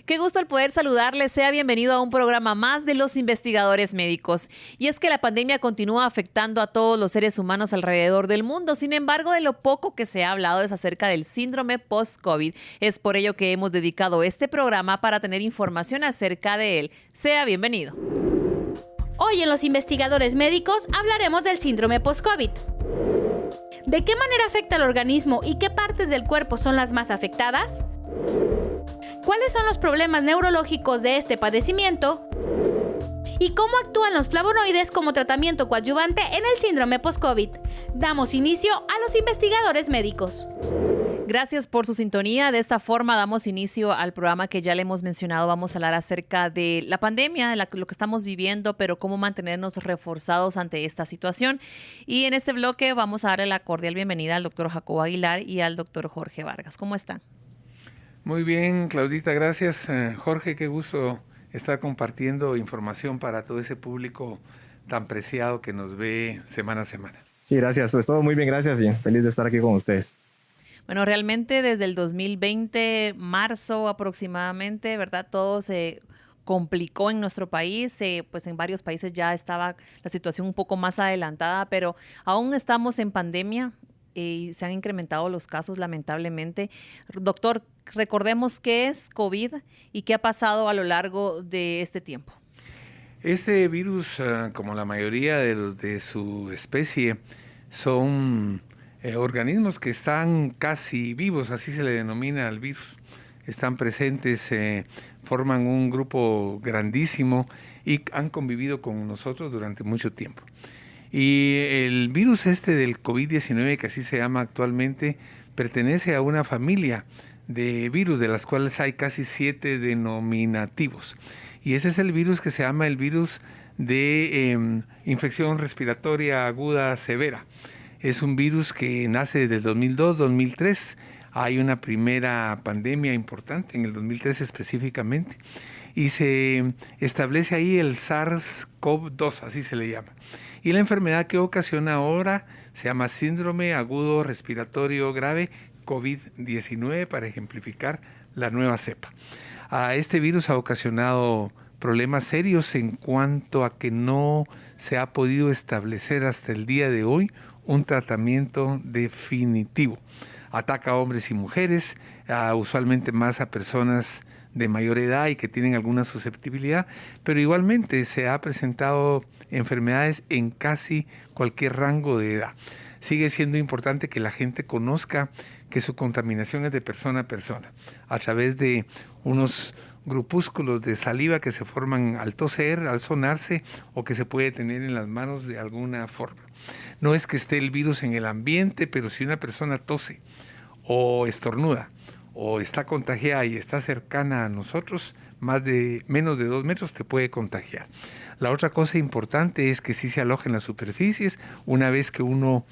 Qué gusto el poder saludarle. Sea bienvenido a un programa más de los investigadores médicos. Y es que la pandemia continúa afectando a todos los seres humanos alrededor del mundo. Sin embargo, de lo poco que se ha hablado es acerca del síndrome post-COVID. Es por ello que hemos dedicado este programa para tener información acerca de él. Sea bienvenido. Hoy en Los Investigadores Médicos hablaremos del síndrome post-COVID. ¿De qué manera afecta al organismo y qué partes del cuerpo son las más afectadas? ¿Cuáles son los problemas neurológicos de este padecimiento? ¿Y cómo actúan los flavonoides como tratamiento coadyuvante en el síndrome post-COVID? Damos inicio a Los Investigadores Médicos. Gracias por su sintonía. De esta forma damos inicio al programa que ya le hemos mencionado. Vamos a hablar acerca de la pandemia, de lo que estamos viviendo, pero cómo mantenernos reforzados ante esta situación. Y en este bloque vamos a darle la cordial bienvenida al doctor Jacobo Aguilar y al doctor Jorge Vargas. ¿Cómo están? Muy bien, Claudita, gracias. Jorge, qué gusto estar compartiendo información para todo ese público tan preciado que nos ve semana a semana. Sí, gracias. Pues todo muy bien, gracias y feliz de estar aquí con ustedes. Bueno, realmente desde el 2020, marzo aproximadamente, ¿verdad? Todo se complicó en nuestro país, pues en varios países ya estaba la situación un poco más adelantada, pero aún estamos en pandemia y se han incrementado los casos lamentablemente. Doctor, recordemos qué es COVID y qué ha pasado a lo largo de este tiempo. Este virus, como la mayoría de su especie, son organismos que están casi vivos, así se le denomina al virus. Están presentes, forman un grupo grandísimo y han convivido con nosotros durante mucho tiempo. Y el virus del COVID-19, que así se llama actualmente, pertenece a una familia de virus, de las cuales hay casi 7 denominativos. Y ese es el virus que se llama el virus de infección respiratoria aguda severa. Es un virus que nace desde el 2002-2003. Hay una primera pandemia importante en el 2003 específicamente. Y se establece ahí el SARS-CoV-2, así se le llama. Y la enfermedad que ocasiona ahora se llama síndrome agudo respiratorio grave COVID-19, para ejemplificar la nueva cepa. Este virus ha ocasionado problemas serios en cuanto a que no se ha podido establecer hasta el día de hoy un tratamiento definitivo. Ataca a hombres y mujeres, usualmente más a personas de mayor edad y que tienen alguna susceptibilidad, pero igualmente se ha presentado enfermedades en casi cualquier rango de edad. Sigue siendo importante que la gente conozca que su contaminación es de persona a persona, a través de unos grupúsculos de saliva que se forman al toser, al sonarse, o que se puede tener en las manos de alguna forma. No es que esté el virus en el ambiente, pero si una persona tose o estornuda o está contagiada y está cercana a nosotros, menos de 2 metros te puede contagiar. La otra cosa importante es que sí se aloja en las superficies. Una vez que uno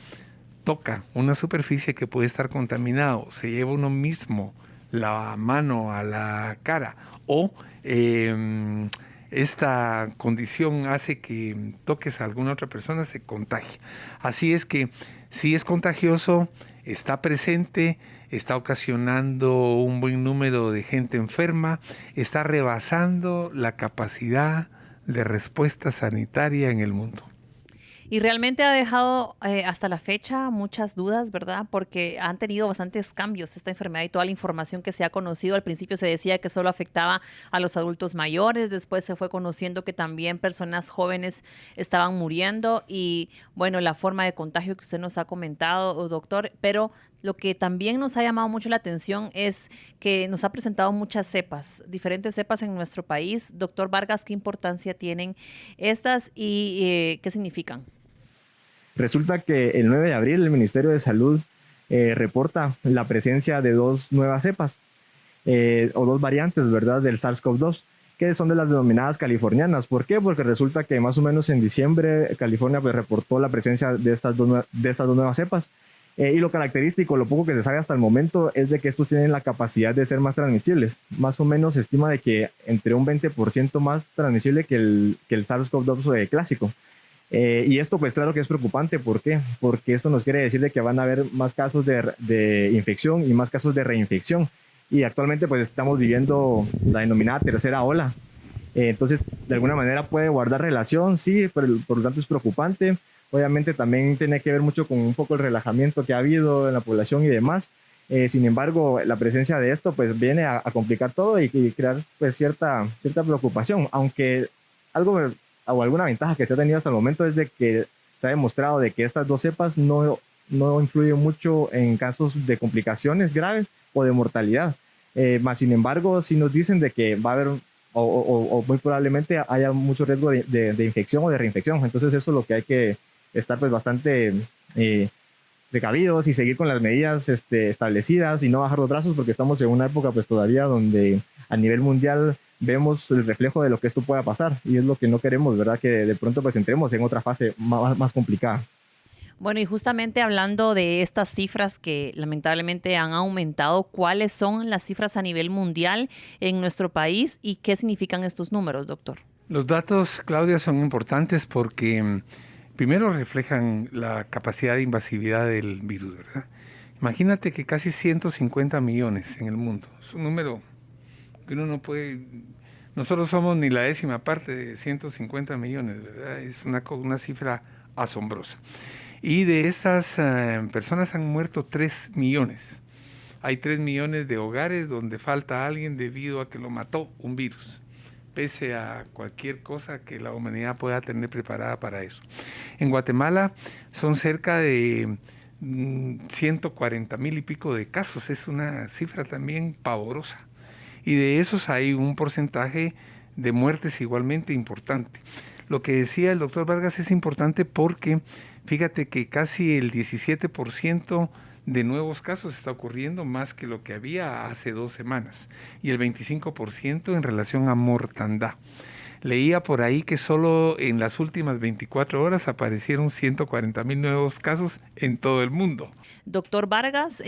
toca una superficie que puede estar contaminado, se lleva uno mismo la mano a la cara o esta condición hace que toques a alguna otra persona, se contagia. Así es que si es contagioso, está presente, está ocasionando un buen número de gente enferma, está rebasando la capacidad de respuesta sanitaria en el mundo. Y realmente ha dejado hasta la fecha muchas dudas, ¿verdad? Porque han tenido bastantes cambios esta enfermedad y toda la información que se ha conocido. Al principio se decía que solo afectaba a los adultos mayores, después se fue conociendo que también personas jóvenes estaban muriendo y, bueno, la forma de contagio que usted nos ha comentado, doctor, pero lo que también nos ha llamado mucho la atención es que nos ha presentado muchas cepas, diferentes cepas en nuestro país. Doctor Vargas, ¿qué importancia tienen estas y qué significan? Resulta que el 9 de abril el Ministerio de Salud reporta la presencia de 2 nuevas cepas o 2 variantes, ¿verdad?, del SARS-CoV-2, que son de las denominadas californianas. ¿Por qué? Porque resulta que más o menos en diciembre California pues reportó la presencia de estas dos nuevas cepas. Y lo característico, lo poco que se sabe hasta el momento, es de que estos tienen la capacidad de ser más transmisibles. Más o menos se estima de que entre un 20% más transmisible que el SARS-CoV-2 clásico. Y esto pues claro que es preocupante. ¿Por qué? Porque esto nos quiere decir de que van a haber más casos de infección y más casos de reinfección. y actualmente pues estamos viviendo la denominada tercera ola. Entonces, de alguna manera puede guardar relación, sí, pero por lo tanto es preocupante. Obviamente también tiene que ver mucho con un poco el relajamiento que ha habido en la población y demás. Sin embargo, la presencia de esto pues viene a complicar todo y crear pues cierta preocupación, aunque algo o alguna ventaja que se ha tenido hasta el momento es de que se ha demostrado de que estas dos cepas no influyen mucho en casos de complicaciones graves o de mortalidad. Más sin embargo, si nos dicen de que va a haber o muy probablemente haya mucho riesgo de infección o de reinfección. Entonces eso es lo que hay que estar pues bastante precavidos y seguir con las medidas establecidas y no bajar los brazos, porque estamos en una época pues todavía donde a nivel mundial vemos el reflejo de lo que esto pueda pasar, y es lo que no queremos, ¿verdad? Que de pronto pues entremos en otra fase más complicada. Bueno, y justamente hablando de estas cifras que lamentablemente han aumentado, ¿cuáles son las cifras a nivel mundial en nuestro país y qué significan estos números, doctor? Los datos, Claudia, son importantes porque primero reflejan la capacidad de invasividad del virus, ¿verdad? Imagínate que casi 150 millones en el mundo. Es un número que uno no puede... Nosotros somos ni la décima parte de 150 millones, ¿verdad? Es una cifra asombrosa. Y de estas personas han muerto 3 millones. Hay 3 millones de hogares donde falta alguien debido a que lo mató un virus, pese a cualquier cosa que la humanidad pueda tener preparada para eso. En Guatemala son cerca de 140,000 y pico de casos. Es una cifra también pavorosa. Y de esos hay un porcentaje de muertes igualmente importante. Lo que decía el doctor Vargas es importante porque fíjate que casi el 17% de nuevos casos está ocurriendo más que lo que había hace 2 semanas, y el 25% en relación a mortandad. Leía por ahí que solo en las últimas 24 horas aparecieron 140,000 nuevos casos en todo el mundo. Doctor Vargas,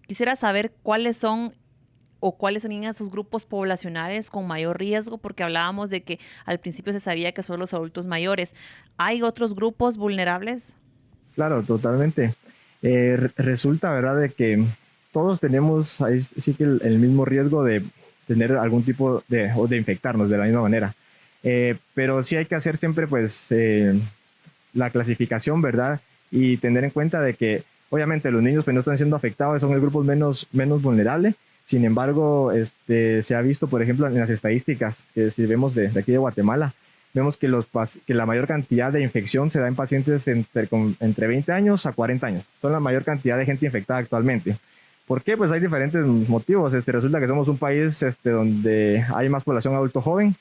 quisiera saber cuáles son o cuáles serían esos grupos poblacionales con mayor riesgo, porque hablábamos de que al principio se sabía que son los adultos mayores. ¿Hay otros grupos vulnerables? Claro, totalmente. Resulta, ¿verdad?, de que todos tenemos ahí sí que el mismo riesgo de tener algún tipo o de infectarnos de la misma manera. Pero sí hay que hacer siempre pues la clasificación, ¿verdad? Y tener en cuenta de que obviamente los niños pues no están siendo afectados, son el grupo menos vulnerable. Sin embargo, se ha visto, por ejemplo, en las estadísticas que si vemos de aquí de Guatemala, vemos que la mayor cantidad de infección se da en pacientes entre 20 años a 40 años. Son la mayor cantidad de gente infectada actualmente. ¿Por qué? Pues hay diferentes motivos. Resulta que somos un país donde hay más población adulto joven.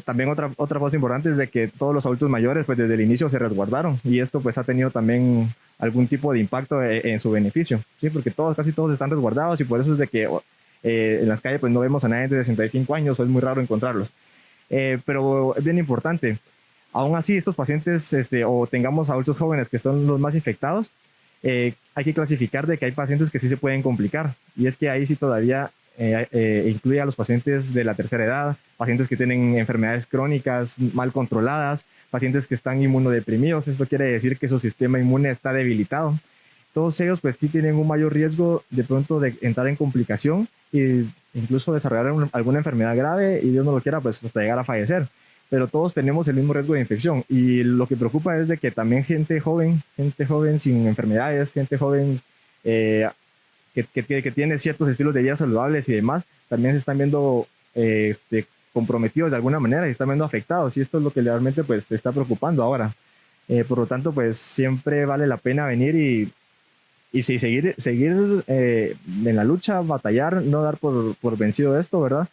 También otra cosa importante es de que todos los adultos mayores pues desde el inicio se resguardaron, y esto pues ha tenido también algún tipo de impacto en su beneficio, ¿sí? Porque casi todos están resguardados, y por eso es de que en las calles pues no vemos a nadie de 65 años, o es muy raro encontrarlos. Pero es bien importante, aún así estos pacientes o tengamos adultos jóvenes que son los más infectados, hay que clasificar de que hay pacientes que sí se pueden complicar, y es que ahí sí todavía incluye a los pacientes de la tercera edad, pacientes que tienen enfermedades crónicas mal controladas, pacientes que están inmunodeprimidos. Esto quiere decir que su sistema inmune está debilitado. Todos ellos pues sí tienen un mayor riesgo de pronto de entrar en complicación e incluso desarrollar alguna enfermedad grave, y Dios no lo quiera pues hasta llegar a fallecer. Pero todos tenemos el mismo riesgo de infección, y lo que preocupa es de que también gente joven sin enfermedades, gente joven que tiene ciertos estilos de vida saludables y demás, también se están viendo comprometidos de alguna manera y están viendo afectados, y esto es lo que realmente pues se está preocupando ahora. Por lo tanto, pues siempre vale la pena venir y seguir en la lucha, batallar, no dar por vencido esto, ¿verdad?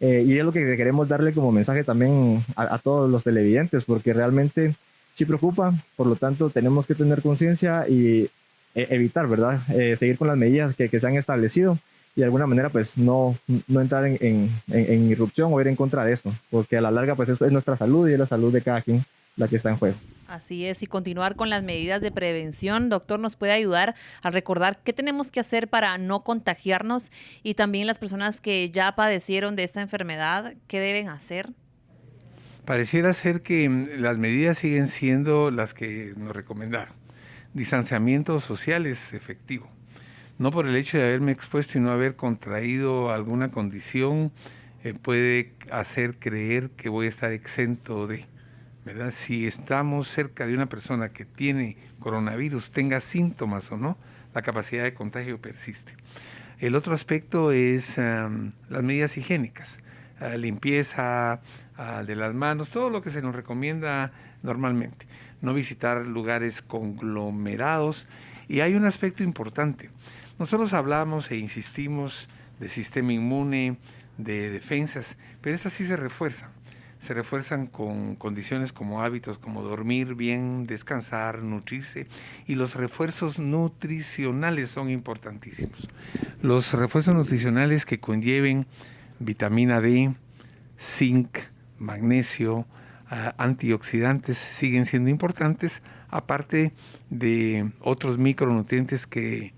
Y es lo que queremos darle como mensaje también a todos los televidentes, porque realmente sí preocupa. Por lo tanto, tenemos que tener conciencia y evitar, ¿verdad? Seguir con las medidas que se han establecido, y de alguna manera pues no entrar en irrupción o ir en contra de esto, porque a la larga pues es nuestra salud y es la salud de cada quien la que está en juego. Así es, y continuar con las medidas de prevención. Doctor, ¿nos puede ayudar a recordar qué tenemos que hacer para no contagiarnos? Y también las personas que ya padecieron de esta enfermedad, ¿qué deben hacer? Pareciera ser que las medidas siguen siendo las que nos recomendaron. Distanciamiento social es efectivo. no por el hecho de haberme expuesto y no haber contraído alguna condición, puede hacer creer que voy a estar exento de, ¿verdad? Si estamos cerca de una persona que tiene coronavirus, tenga síntomas o no, la capacidad de contagio persiste. El otro aspecto es las medidas higiénicas, limpieza de las manos, todo lo que se nos recomienda normalmente. No visitar lugares conglomerados. Y hay un aspecto importante. Nosotros hablamos e insistimos de sistema inmune, de defensas, pero estas sí se refuerzan. Se refuerzan con condiciones como hábitos, como dormir bien, descansar, nutrirse, y los refuerzos nutricionales son importantísimos. Los refuerzos nutricionales que conlleven vitamina D, zinc, magnesio, antioxidantes siguen siendo importantes, aparte de otros micronutrientes que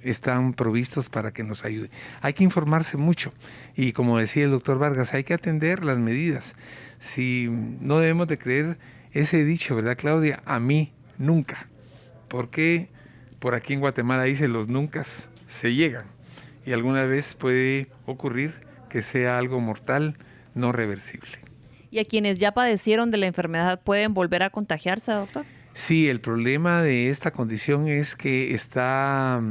están provistos para que nos ayuden. Hay que informarse mucho y, como decía el doctor Vargas, hay que atender las medidas. Si no debemos de creer ese dicho, ¿verdad, Claudia? A mí nunca. Porque por aquí en Guatemala dice los nunca se llegan y alguna vez puede ocurrir que sea algo mortal, no reversible. ¿Y a quienes ya padecieron de la enfermedad pueden volver a contagiarse, doctor? Sí, el problema de esta condición es que está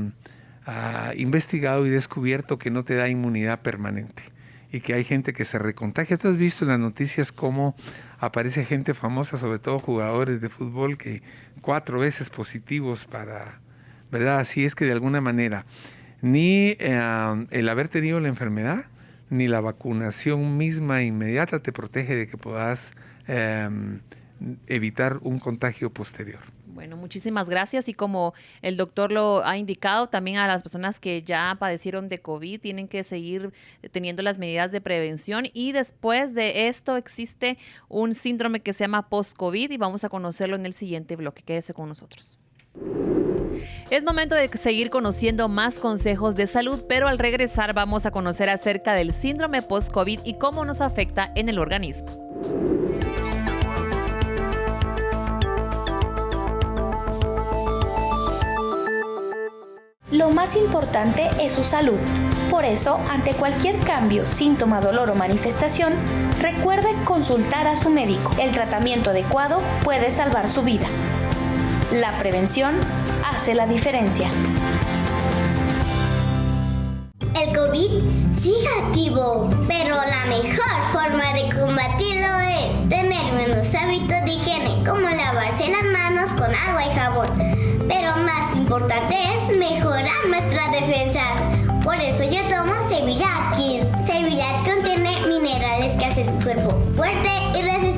investigado y descubierto que no te da inmunidad permanente y que hay gente que se recontagia. ¿Tú has visto en las noticias cómo aparece gente famosa, sobre todo jugadores de fútbol, que 4 veces positivos para, ¿verdad? Así es que de alguna manera ni el haber tenido la enfermedad ni la vacunación misma inmediata te protege de que puedas evitar un contagio posterior. Bueno, muchísimas gracias. Y como el doctor lo ha indicado, también a las personas que ya padecieron de COVID tienen que seguir teniendo las medidas de prevención. Y después de esto existe un síndrome que se llama post-COVID y vamos a conocerlo en el siguiente bloque. Quédese con nosotros. Es momento de seguir conociendo más consejos de salud, pero al regresar vamos a conocer acerca del síndrome post-COVID y cómo nos afecta en el organismo. Lo más importante es su salud. Por eso, ante cualquier cambio, síntoma, dolor o manifestación, recuerde consultar a su médico. El tratamiento adecuado puede salvar su vida. La prevención hace la diferencia. El COVID sigue activo, pero la mejor forma de combatirlo es tener buenos hábitos de higiene, como lavarse las manos con agua y jabón. Pero más importante es mejorar nuestras defensas. Por eso yo tomo Cevillac Kids. Cevillac contiene minerales que hacen tu cuerpo fuerte y resistente